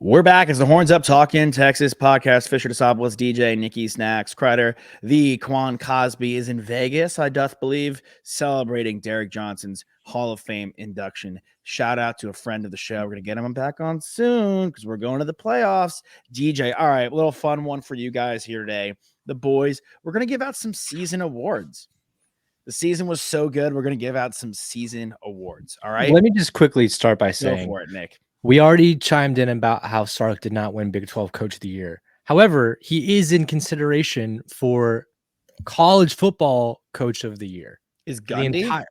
We're back as the Horns Up Talking Texas podcast. Fisher DeSopoulos, DJ, Nikki Snacks, Kreider. The Quan Cosby is in Vegas, I doth believe, celebrating Derek Johnson's Hall of Fame induction. Shout out to a friend of the show. We're going to get him back on soon because we're going to the playoffs. DJ, all right, a little fun one for you guys here today. The boys, we're going to give out some season awards. The season was so good, we're going to give out some season awards, all right? Let me just quickly start by saying, go for it, Nick. We already chimed in about how Sark did not win Big 12 Coach of the Year. However, he is in consideration for college football Coach of the Year. Is Gundy? What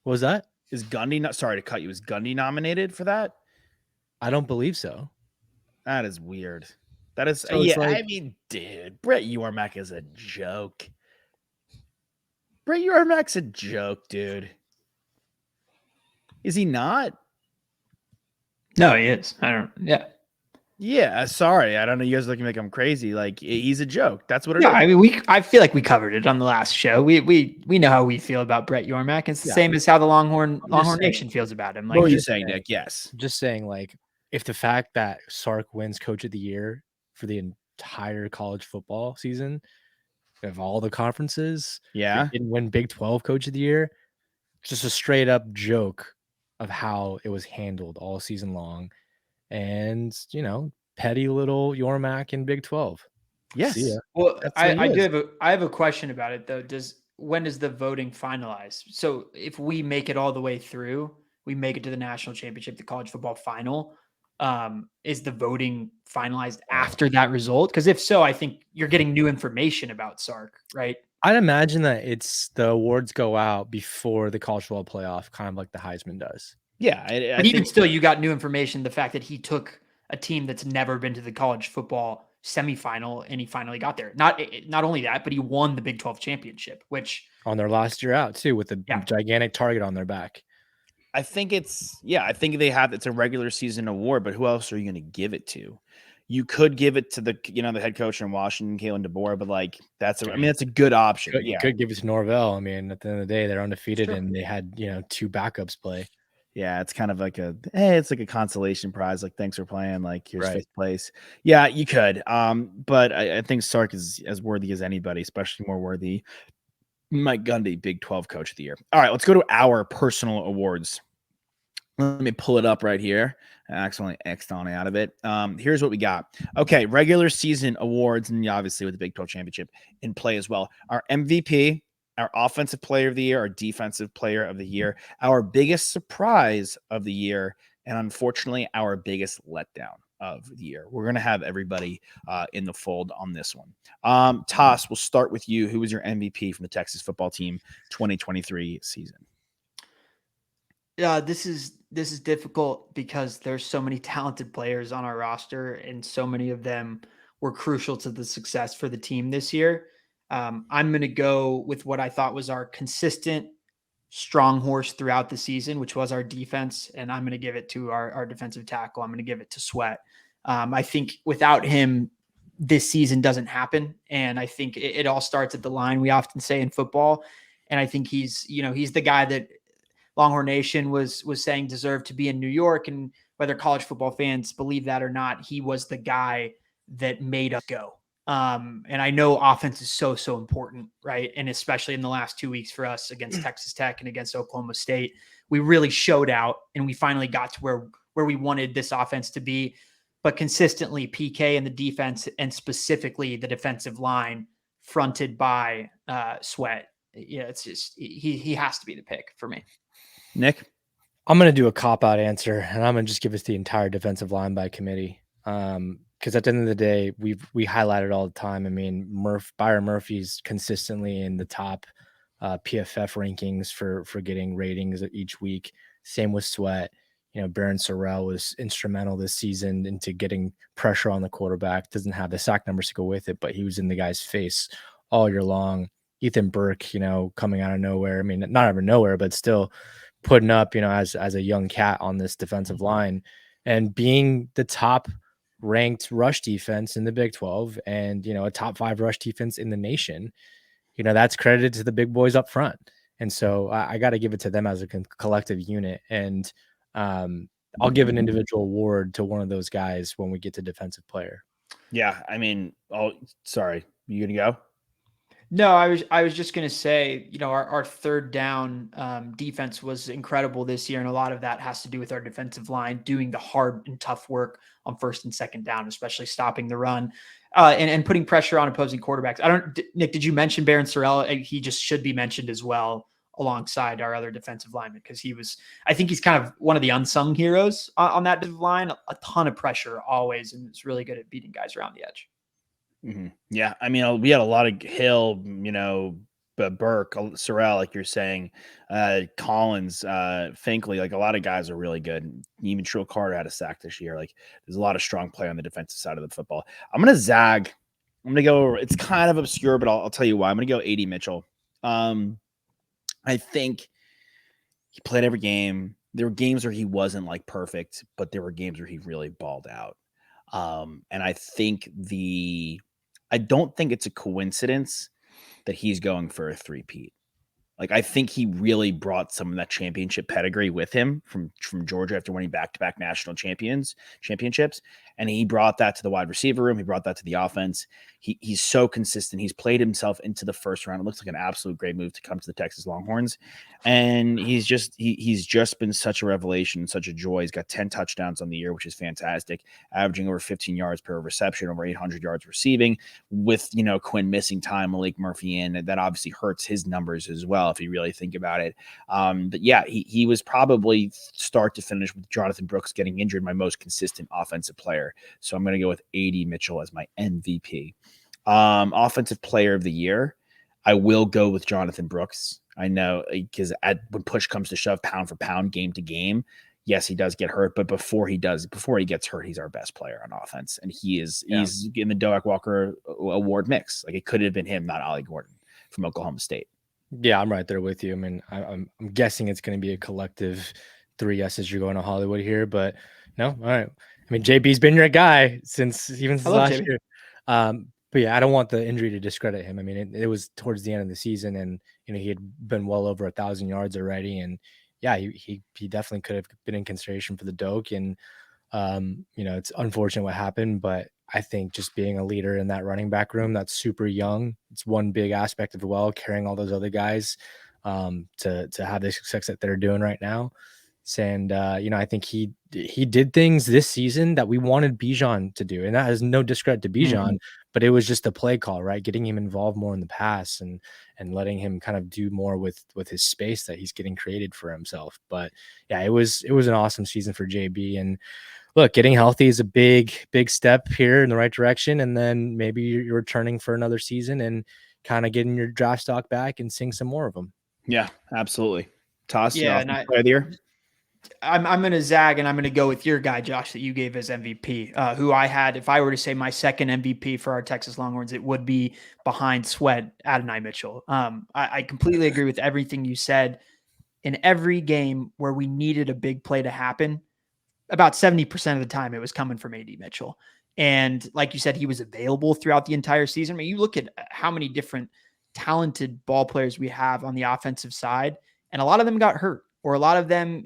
was that? Is Gundy not? Sorry to cut you. Is Gundy nominated for that? I don't believe so. That is weird. That is, so yeah. I mean, dude, Brett Yormark is a joke. Brett Yormark's a joke, dude. Is he not? No, he is. I don't. Yeah. Yeah. Sorry, I don't know. You guys looking like I'm crazy. Like he's a joke. That's what it is. I mean, I feel like we covered it on the last show. We know how we feel about Brett Yormark. It's the same as how the Longhorn Nation feels about him. Like, what are you saying, Nick? Yes. Just saying, like, if the fact that Sark wins Coach of the Year for the entire college football season of all the conferences, didn't win Big 12 Coach of the Year, just a straight up joke of how it was handled all season long. And, petty little Yormark in Big 12. Yes. Well, I have a question about it though. When does the voting finalize? So if we make it all the way through, we make it to the national championship, the college football final, is the voting finalized after that result? Because if so, I think you're getting new information about Sark, right? I'd imagine that the awards go out before the college football playoff, kind of like the Heisman does. Yeah. But even still, you got new information. The fact that he took a team that's never been to the college football semifinal and he finally got there. Not only that, but he won the Big 12 championship, which on their last year out too, with a gigantic target on their back. I think it's a regular season award, but who else are you going to give it to? You could give it to the head coach in Washington, Kalen DeBoer, but like that's a good option. You could give it to Norvell. I mean, at the end of the day, they're undefeated and they had two backups play. Yeah, it's kind of like it's like a consolation prize. Like, thanks for playing. Like, here's fifth place. Yeah, you could. But I think Sark is as worthy as anybody, especially more worthy. Mike Gundy, Big 12 Coach of the Year. All right, let's go to our personal awards. Let me pull it up right here. I accidentally X'd on out of it. Here's what we got. Okay, regular season awards, and obviously with the Big 12 championship in play as well. Our MVP, our offensive player of the year, our defensive player of the year, our biggest surprise of the year, and unfortunately, our biggest letdown of the year. We're going to have everybody in the fold on this one. Toss, we'll start with you. Who was your MVP from the Texas football team 2023 season? Yeah, this is difficult because there's so many talented players on our roster and so many of them were crucial to the success for the team this year. I'm going to go with what I thought was our consistent strong horse throughout the season, which was our defense. And I'm going to give it to our defensive tackle. I'm going to give it to Sweat. I think without him, this season doesn't happen. And I think it all starts at the line, we often say in football. And I think he's the guy that Longhorn Nation was saying deserved to be in New York. And whether college football fans believe that or not, he was the guy that made us go. And I know offense is so important, right? And especially in the last 2 weeks for us against Texas Tech and against Oklahoma State, we really showed out and we finally got to where we wanted this offense to be. But consistently, PK and the defense, and specifically the defensive line fronted by Sweat. Yeah, it's just he has to be the pick for me. Nick? I'm going to do a cop-out answer, and I'm going to just give us the entire defensive line by committee. Because at the end of the day, we highlight it all the time. I mean, Byron Murphy's consistently in the top PFF rankings for getting ratings each week. Same with Sweat. Baron Sorrell was instrumental this season into getting pressure on the quarterback. Doesn't have the sack numbers to go with it, but he was in the guy's face all year long. Ethan Burke, coming out of nowhere. I mean, not out of nowhere, but still putting up, as a young cat on this defensive line and being the top ranked rush defense in the Big 12 and, a top 5 rush defense in the nation. That's credited to the big boys up front. And so I got to give it to them as a collective unit. And I'll give an individual award to one of those guys when we get to defensive player. Yeah, I mean, sorry, you gonna go? No, I was just gonna say, our third down defense was incredible this year, and a lot of that has to do with our defensive line doing the hard and tough work on first and second down, especially stopping the run, and putting pressure on opposing quarterbacks. Nick, did you mention Baron Sorrell? He just should be mentioned as well alongside our other defensive lineman, because I think he's kind of one of the unsung heroes on that defensive line. A ton of pressure always, and it's really good at beating guys around the edge. Mm-hmm. Yeah, I mean, we had a lot of Hill, Burke, Sorrell, like you're saying, Collins, Finkley, like a lot of guys are really good. Even Trill Carter had a sack this year. Like there's a lot of strong play on the defensive side of the football. I'm gonna zag. I'm gonna go. It's kind of obscure, but I'll tell you why. I'm gonna go AD Mitchell. I think he played every game. There were games where he wasn't like perfect, but there were games where he really balled out. And I don't think it's a coincidence that he's going for a three-peat. Like, I think he really brought some of that championship pedigree with him from Georgia after winning back-to-back national championships. And he brought that to the wide receiver room. He brought that to the offense. He's so consistent. He's played himself into the first round. It looks like an absolute great move to come to the Texas Longhorns. And he's just been such a revelation, such a joy. He's got 10 touchdowns on the year, which is fantastic, averaging over 15 yards per reception, over 800 yards receiving, with, Quinn missing time, Malik Murphy in. That obviously hurts his numbers as well, if you really think about it. But yeah, he was probably start to finish, with Jonathan Brooks getting injured, my most consistent offensive player. So I'm going to go with AD Mitchell as my MVP. Offensive player of the year, I will go with Jonathan Brooks. I know, because when push comes to shove, pound for pound, game to game, yes, he does get hurt, but before he gets hurt, he's our best player on offense, and he's in the Doak Walker Award mix. Like, it could have been him, not Ollie Gordon from Oklahoma State. Yeah, I'm right there with you. I mean, I'm guessing it's going to be a collective 3 yeses. You're going to Hollywood here, but no, all right. I mean, JB's been your guy since last JB. year. But yeah, I don't want the injury to discredit him. I mean, it was towards the end of the season, and he had been well over 1,000 yards already, and yeah, he definitely could have been in consideration for the Doak. And it's unfortunate what happened, but I think just being a leader in that running back room that's super young, it's one big aspect of well, carrying all those other guys to have the success that they're doing right now. And I think he did things this season that we wanted Bijan to do, and that is no discredit to Bijan, but it was just a play call, right? Getting him involved more in the pass and letting him kind of do more with his space that he's getting created for himself. But yeah, it was an awesome season for JB, and look, getting healthy is a big step here in the right direction, and then maybe you're returning for another season and kind of getting your draft stock back and seeing some more of them. Yeah, absolutely. Toss, yeah, and play of the year. I'm going to zag, and I'm going to go with your guy, Josh, that you gave as MVP, who I had. If I were to say my second MVP for our Texas Longhorns, it would be behind Sweat, Adonai Mitchell. I completely agree with everything you said. In every game where we needed a big play to happen, about 70% of the time it was coming from AD Mitchell. And like you said, he was available throughout the entire season. I mean, you look at how many different talented ball players we have on the offensive side, and a lot of them got hurt, or a lot of them,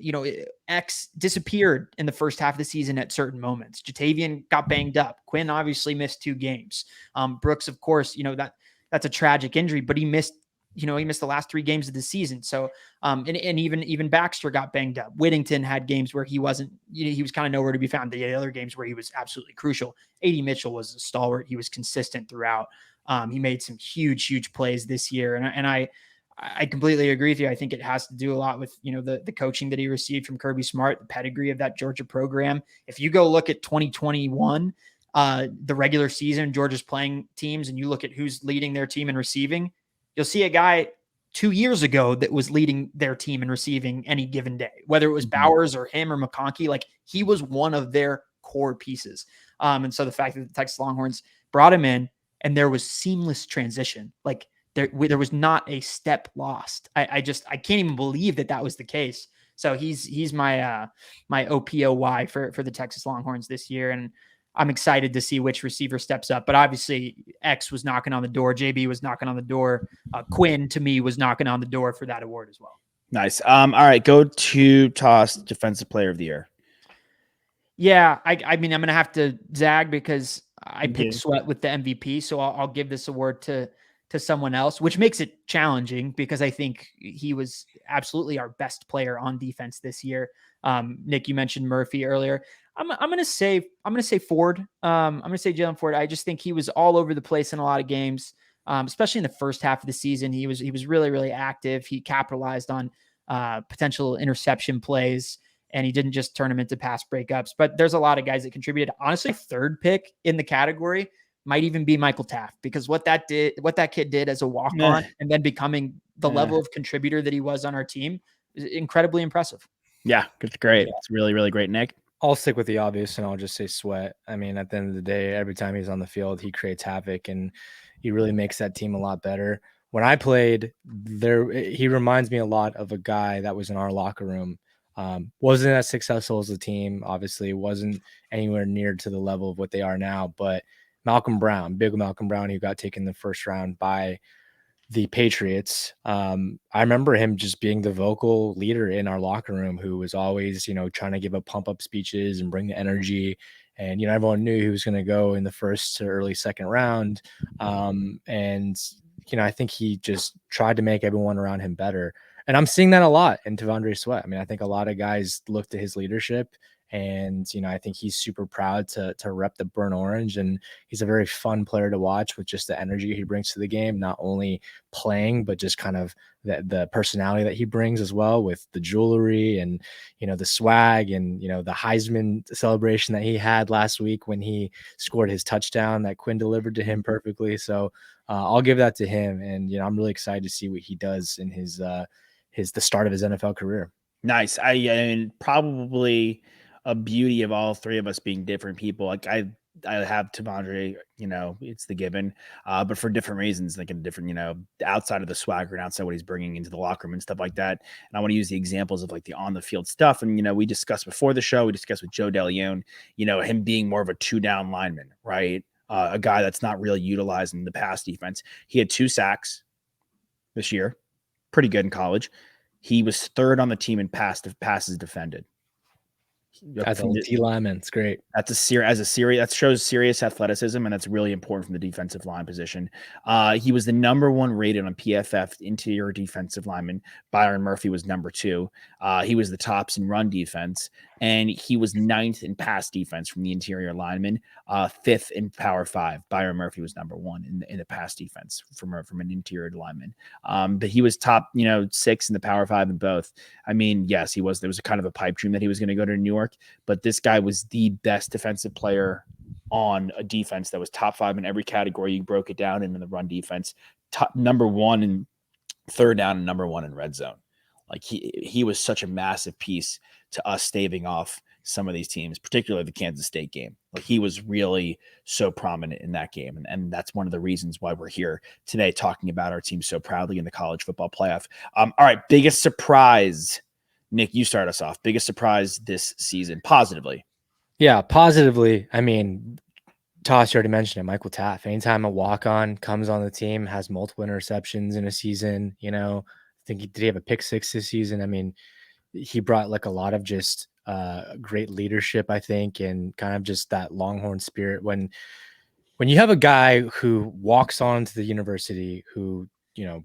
X disappeared in the first half of the season at certain moments. Jatavian got banged up. Quinn obviously missed 2 games. Brooks, of course, that's a tragic injury, but he missed the last 3 games of the season. So, and even Baxter got banged up. Whittington had games where he wasn't, he was kind of nowhere to be found. The other games where he was absolutely crucial. AD Mitchell was a stalwart. He was consistent throughout. He made some huge plays this year. And I completely agree with you. I think it has to do a lot with, the coaching that he received from Kirby Smart, the pedigree of that Georgia program. If you go look at 2021, the regular season, Georgia's playing teams, and you look at who's leading their team in receiving, you'll see a guy 2 years ago that was leading their team in receiving any given day, whether it was Bowers or him or McConkey. Like, he was one of their core pieces. And so the fact that the Texas Longhorns brought him in and there was seamless transition, like there was not a step lost. I can't even believe that was the case. So he's my my OPOY for the Texas Longhorns this year. And I'm excited to see which receiver steps up. But obviously, X was knocking on the door. JB was knocking on the door. Quinn, to me, was knocking on the door for that award as well. Nice. All right, go to toss defensive player of the year. Yeah, I mean, I'm gonna have to zag because I picked Sweat with the MVP, so I'll give this award to someone else, which makes it challenging because I think he was absolutely our best player on defense this year. Nick, you mentioned Murphy earlier. I'm gonna say Ford. I'm gonna say Jalen Ford. I just think he was all over the place in a lot of games, especially in the first half of the season. He was really active. He capitalized on potential interception plays, and he didn't just turn them into pass breakups. But there's a lot of guys that contributed. Honestly, third pick in the category might even be Michael Taft, because what that kid did as a walk-on and then becoming the level of contributor that he was on our team is incredibly impressive. Yeah, it's great. It's really, really great, Nick. I'll stick with the obvious and I'll just say Sweat. I mean, at the end of the day, every time he's on the field, he creates havoc and he really makes that team a lot better. When I played there, he reminds me a lot of a guy that was in our locker room. Wasn't as successful as the team, obviously, wasn't anywhere near to the level of what they are now. But Malcolm Brown, big Malcolm Brown, who got taken the first round by the Patriots. I remember him just being the vocal leader in our locker room, who was always, trying to give up pump up speeches and bring the energy. And, everyone knew he was going to go in the first to early second round. And I think he just tried to make everyone around him better. And I'm seeing that a lot in T'Vondre Sweat. I mean, I think a lot of guys look to his leadership, and, I think he's super proud to rep the burnt orange, and he's a very fun player to watch with just the energy he brings to the game, not only playing, but just kind of the personality that he brings as well, with the jewelry and, the swag and, the Heisman celebration that he had last week when he scored his touchdown that Quinn delivered to him perfectly. So I'll give that to him. And, I'm really excited to see what he does in the start of his NFL career. Nice. I mean, probably a beauty of all three of us being different people. Like I have T'Vondre, it's the given, but for different reasons, like in different, outside of the swagger and outside what he's bringing into the locker room and stuff like that. And I want to use the examples of like the on the field stuff. And, we discussed before the show, we discussed with Joe DeLeon, him being more of a 2-down lineman, right? A guy that's not really utilized in the pass defense. He had 2 sacks this year, pretty good in college. He was third on the team in passes defended. As a D lineman, it's great. That shows serious athleticism, and that's really important from the defensive line position. He was the number 1 rated on PFF interior defensive lineman. Byron Murphy was number 2. He was the tops in run defense, and he was 9th in pass defense from the interior lineman, 5th in Power 5. Byron Murphy was number 1 in the pass defense from an interior lineman. But he was top, 6 in the Power 5 in both. I mean, yes, he was. There was a kind of a pipe dream that he was going to go to New York, but this guy was the best defensive player on a defense that was top 5 in every category. You broke it down into the run defense, number 1 in third down and number 1 in red zone. Like he was such a massive piece to us staving off some of these teams, particularly the Kansas State game. Like he was really so prominent in that game. And that's one of the reasons why we're here today talking about our team so proudly in the college football playoff. All right. Biggest surprise, Nick, you start us off. Biggest surprise this season, positively. Yeah, positively. I mean, Toss, you already mentioned it. Michael Taft. Anytime a walk-on comes on the team, has multiple interceptions in a season, I think did he have a pick 6 this season? I mean, he brought like a lot of just great leadership, I think, and kind of just that Longhorn spirit. When you have a guy who walks on to the university who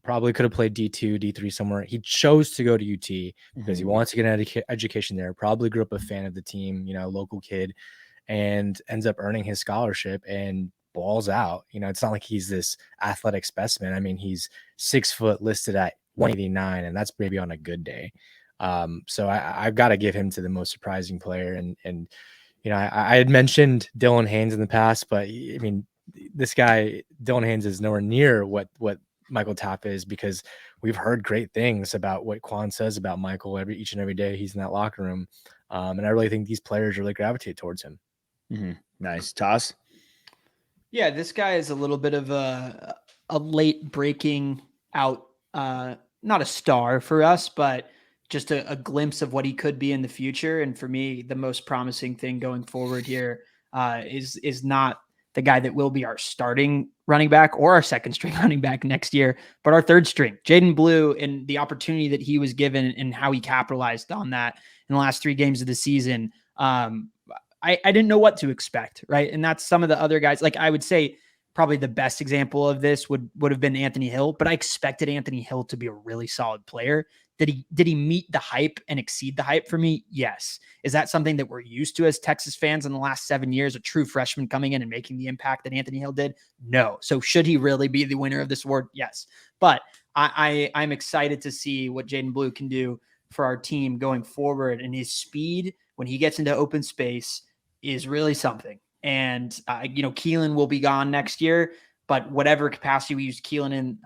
probably could have played D2, D3 somewhere. He chose to go to UT because he wants to get an education there. Probably grew up a fan of the team, local kid, and ends up earning his scholarship and balls out. It's not like he's this athletic specimen. I mean, he's 6 foot, listed at 189, and that's maybe on a good day. So I've got to give him to the most surprising player. And I had mentioned Dylan Haynes in the past, but I mean, this guy, Dylan Haynes, is nowhere near what Michael Taft is, because we've heard great things about what Quan says about Michael each and every day he's in that locker room. And I really think these players really gravitate towards him. Nice. Toss. Yeah, this guy is a little bit of a late breaking out, not a star for us, but just a glimpse of what he could be in the future. And for me, the most promising thing going forward here is not the guy that will be our starting running back or our second string running back next year, but our third string, Jaden Blue, and the opportunity that he was given and how he capitalized on that in the last 3 games of the season. I didn't know what to expect, right? And that's some of the other guys. Like I would say probably the best example of this would have been Anthony Hill, but I expected Anthony Hill to be a really solid player. Did he meet the hype and exceed the hype for me? Yes. Is that something that we're used to as Texas fans in the last 7 years, a true freshman coming in and making the impact that Anthony Hill did? No. So should he really be the winner of this award? Yes. But I'm excited to see what Jaden Blue can do for our team going forward, and his speed when he gets into open space is really something. And Keelan will be gone next year, but whatever capacity we use Keelan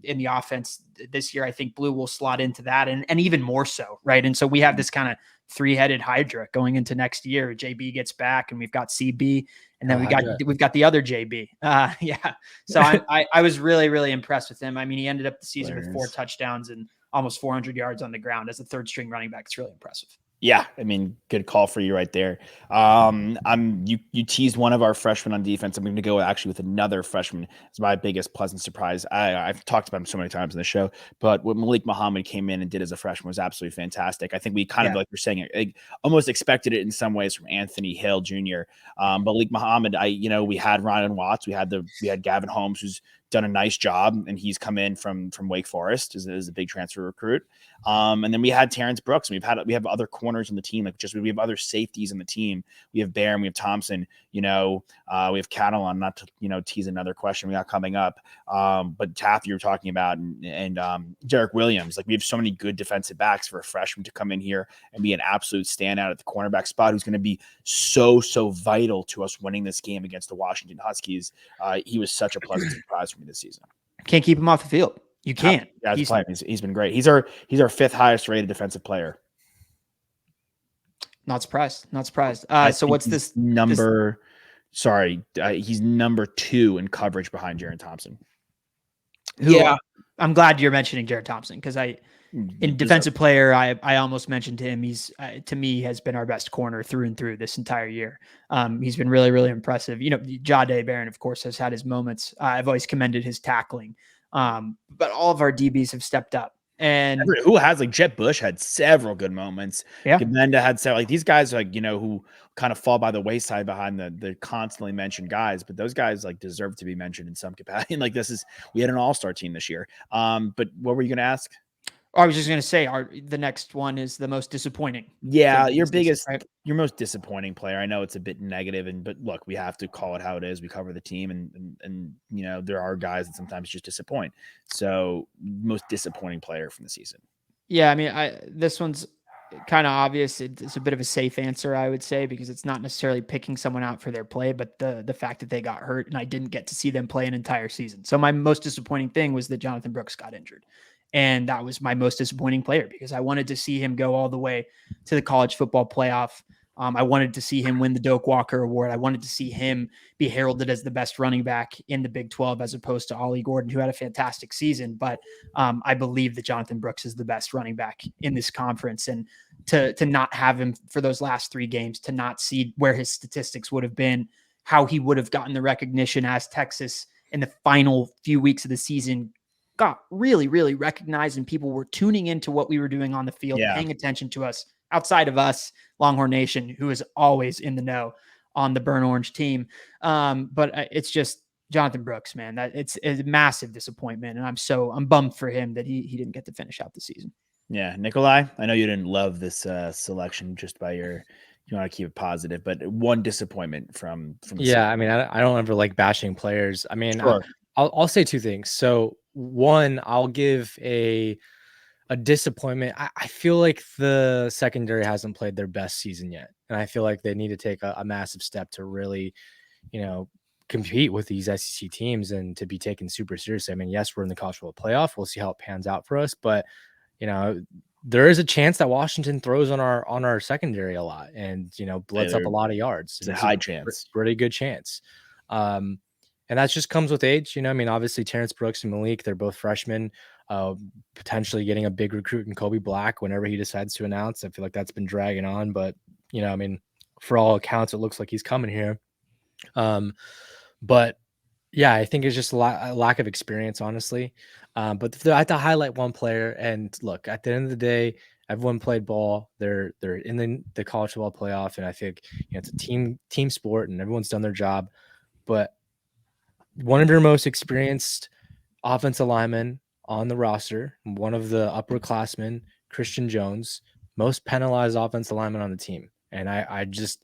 in the offense this year, I think Blue will slot into that, and even more so, right? And so we have this kind of three-headed hydra going into next year. JB gets back, and we've got CB, and then we've got the other JB. Yeah. So I was really, really impressed with him. I mean, he ended up the season with 4 touchdowns and almost 400 yards on the ground as a third string running back. It's really impressive. Yeah, I mean, good call for you right there. You teased one of our freshmen on defense. I'm going to go actually with another freshman. It's my biggest pleasant surprise. I've talked about him so many times in the show, but what Malik Muhammad came in and did as a freshman was absolutely fantastic. I think we kind of, like you're saying, almost expected it in some ways from Anthony Hill Jr. But Malik Muhammad, we had Ryan Watts, we had Gavin Holmes, who's done a nice job, and he's come in from Wake Forest as a big transfer recruit. And then we had Terrence Brooks, and we have other corners in the team, we have other safeties in the team. We have Bear and we have Thompson, we have Catalan, not to, tease another question we got coming up. But Taff, you were talking about, and Derek Williams, we have so many good defensive backs for a freshman to come in here and be an absolute standout at the cornerback spot, who's going to be so vital to us winning this game against the Washington Huskies. He was such a pleasant surprise for me this season. Can't keep him off the field. You can't. Yeah, he's been great. He's our 5th highest rated defensive player. Not surprised. So what's this number? Sorry, he's number 2 in coverage behind Jaron Thompson. I'm glad you're mentioning Jared Thompson, because in defensive player, I almost mentioned him. He's to me has been our best corner through and through this entire year. He's been really, really impressive. Jahdae Barron, of course, has had his moments. I've always commended his tackling, but all of our DBs have stepped up. And who has Jet Bush had several good moments. Yeah, Gamenda had several. These guys who kind of fall by the wayside behind the constantly mentioned guys, but those guys deserve to be mentioned in some capacity. We had an all-star team this year. But what were you going to ask? I was just going to say the next one is the most disappointing. Yeah, your most disappointing player. I know it's a bit negative, but look, we have to call it how it is. We cover the team, and there are guys that sometimes just disappoint. So, most disappointing player from the season. Yeah, I mean, this one's kind of obvious. It's a bit of a safe answer, I would say, because it's not necessarily picking someone out for their play, but the fact that they got hurt and I didn't get to see them play an entire season. So my most disappointing thing was that Jonathan Brooks got injured. And that was my most disappointing player, because I wanted to see him go all the way to the college football playoff. I wanted to see him win the Doak Walker Award. I wanted to see him be heralded as the best running back in the Big 12, as opposed to Ollie Gordon, who had a fantastic season. But I believe that Jonathan Brooks is the best running back in this conference. And to not have him for those last 3 games, to not see where his statistics would have been, how he would have gotten the recognition as Texas in the final few weeks of the season got really, really recognized, and people were tuning into what we were doing on the field, paying attention to us outside of us, Longhorn Nation, who is always in the know on the Burn Orange team. But it's just Jonathan Brooks, man, that it's a massive disappointment. And I'm bummed for him that he didn't get to finish out the season. Yeah. Nikolai, I know you didn't love this selection just by you want to keep it positive, but one disappointment from the season. I mean, I don't ever like bashing players. I mean, sure. I'll say 2 things. So one, I'll give a disappointment. I feel like the secondary hasn't played their best season yet. And I feel like they need to take a massive step to really, compete with these SEC teams and to be taken super seriously. I mean, yes, we're in the college football playoff. We'll see how it pans out for us. But, there is a chance that Washington throws on our secondary a lot and, blitz up a lot of yards. It's a high chance. Pretty good chance. And that just comes with age. I mean, obviously Terrence Brooks and Malik, they're both freshmen, potentially getting a big recruit in Kobe Black whenever he decides to announce. I feel like that's been dragging on, but I mean, for all accounts, it looks like he's coming here. But yeah, I think it's just a lack of experience, honestly. But I have to highlight one player, and look, at the end of the day, Everyone played ball. They're in the college football playoff, and I think it's a team sport, and everyone's done their job. But one of your most experienced offensive linemen on the roster, one of the upperclassmen, Christian Jones, most penalized offensive lineman on the team. And I just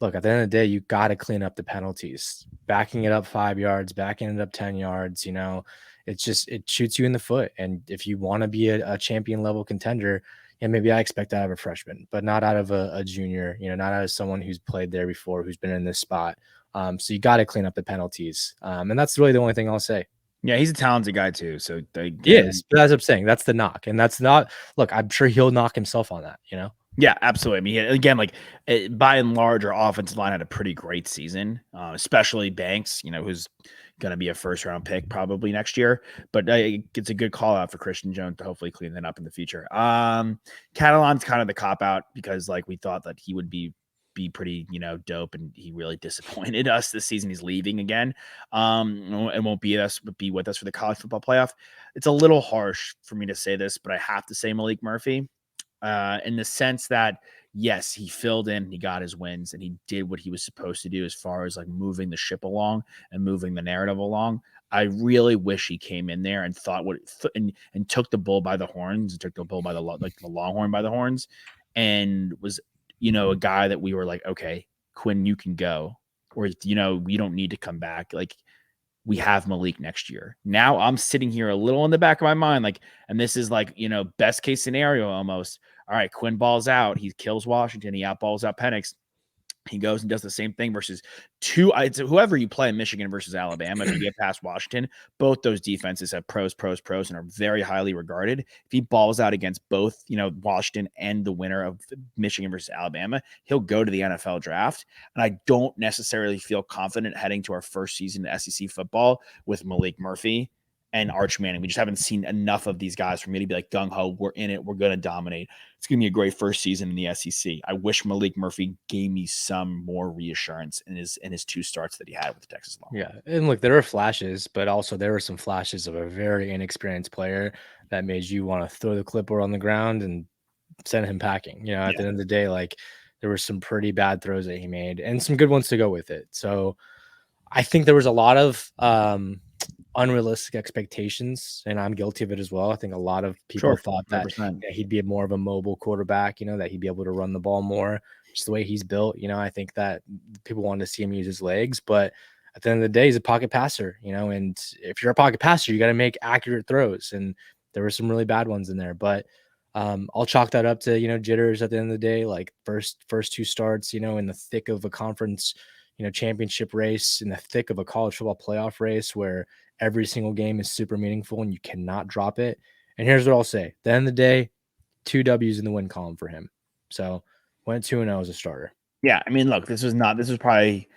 look, at the end of the day, you got to clean up the penalties. Backing it up 5 yards, backing it up 10 yards, it shoots you in the foot. And if you want to be a champion level contender, and maybe I expect that out of a freshman, but not out of a junior, not out of someone who's played there before, who's been in this spot. So you got to clean up the penalties. And that's really the only thing I'll say. Yeah, he's a talented guy too. So he is. But as I'm saying, that's the knock. And that's not, look, I'm sure he'll knock himself on that, Yeah, absolutely. I mean, again, by and large, our offensive line had a pretty great season, especially Banks, who's going to be a first-round pick probably next year. But it's a good call out for Christian Jones to hopefully clean that up in the future. Catalan's kind of the cop-out because, we thought that he would be pretty, dope, and he really disappointed us this season. He's leaving again, and won't be with us for the college football playoff. It's a little harsh for me to say this, but I have to say Malik Murphy. In the sense that, yes, he filled in, he got his wins, and he did what he was supposed to do as far as moving the ship along and moving the narrative along. I really wish he came in there and thought and took the bull by the horns, and took the bull by the Longhorn by the horns, and was, a guy that we were like, okay, Quinn, you can go, or you don't need to come back. We have Malik next year. Now I'm sitting here a little in the back of my mind, and this is best case scenario almost. All right, Quinn balls out. He kills Washington. He outballs out Penix. He goes and does the same thing versus whoever you play in Michigan versus Alabama. If you get past Washington, both those defenses have pros, and are very highly regarded. If he balls out against both, Washington and the winner of Michigan versus Alabama, he'll go to the NFL draft. And I don't necessarily feel confident heading to our first season in SEC football with Malik Murphy and Arch Manning. We just haven't seen enough of these guys for me to be gung-ho, we're in it, we're going to dominate. It's going to be a great first season in the SEC. I wish Malik Murphy gave me some more reassurance in his 2 starts that he had with the Texas Longhorn. Yeah, and look, there were flashes, but also there were some flashes of a very inexperienced player that made you want to throw the clipboard on the ground and send him packing. At the end of the day, there were some pretty bad throws that he made and some good ones to go with it. So I think there was a lot of unrealistic expectations, and I'm guilty of it as well. I think a lot of people thought that he'd be more of a mobile quarterback, that he'd be able to run the ball more, just the way he's built. I think that people wanted to see him use his legs, but at the end of the day, he's a pocket passer, and if you're a pocket passer, you got to make accurate throws, and there were some really bad ones in there. But I'll chalk that up to jitters at the end of the day, first 2 starts, in the thick of a conference championship race, in the thick of a college football playoff race where every single game is super meaningful and you cannot drop it. And here's what I'll say. At the end of the day, 2 W's in the win column for him. So went 2-0 as a starter. Yeah. I mean, look, this was probably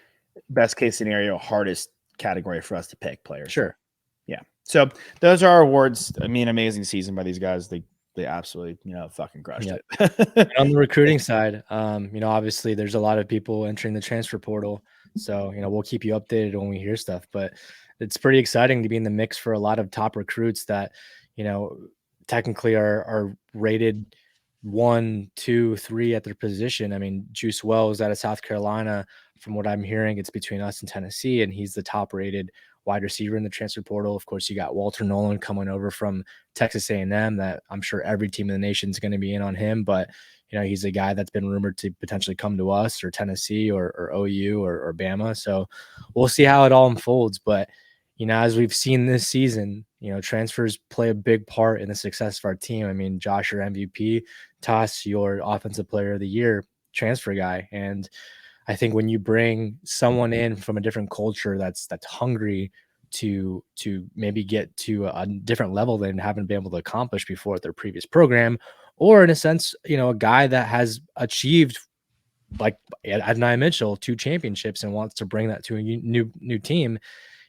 best case scenario, hardest category for us to pick players. Sure. Yeah. So those are our awards. I mean, amazing season by these guys. They absolutely, fucking crushed it. On the recruiting side, obviously there's a lot of people entering the transfer portal. So, we'll keep you updated when we hear stuff, but it's pretty exciting to be in the mix for a lot of top recruits that, technically are rated 1, 2, 3 at their position. I mean, Juice Wells out of South Carolina, from what I'm hearing, it's between us and Tennessee, and he's the top rated wide receiver in the transfer portal. Of course, you got Walter Nolan coming over from Texas A&M that I'm sure every team in the nation is going to be in on him, but he's a guy that's been rumored to potentially come to us or Tennessee or OU or Bama. So we'll see how it all unfolds. But, as we've seen this season, transfers play a big part in the success of our team. I mean, Josh, your MVP, Toss, your offensive player of the year, transfer guy. And I think when you bring someone in from a different culture that's hungry to maybe get to a different level than haven't been able to accomplish before at their previous program, or in a sense, a guy that has achieved, like Adonai Mitchell, 2 championships and wants to bring that to a new team,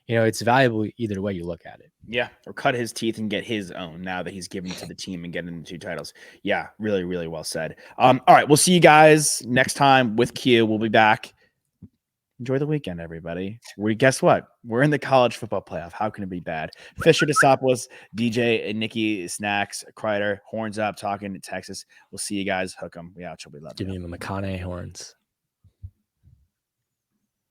it's valuable either way you look at it. Yeah, or cut his teeth and get his own now that he's given to the team and getting the 2 titles. Yeah, really, really well said. All right, we'll see you guys next time with Q. We'll be back Enjoy the weekend, everybody. Guess what? We're in the college football playoff. How can it be bad? Fisher DeSopoulos, DJ, and Nikki Snacks, Kreider, horns up, talking to Texas. We'll see you guys. Hook 'em. We out. We love you. Give me the McConaughey horns.